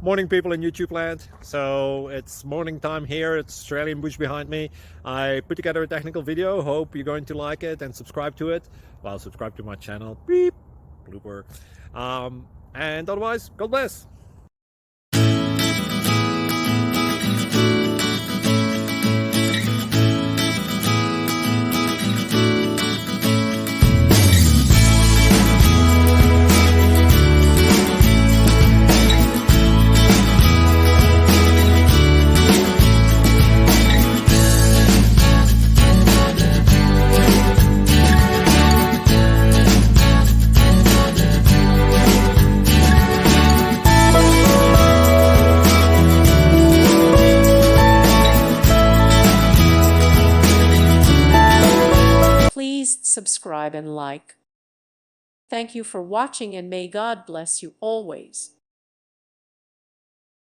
Morning, people in YouTube land. So it's morning time here. It's Australian bush behind me. I put together a technical video. Hope you're going to like it and subscribe to it. Well, subscribe to my channel. Beep. Blooper. And otherwise, God bless. Please subscribe and like. Thank you for watching, and may God bless you always.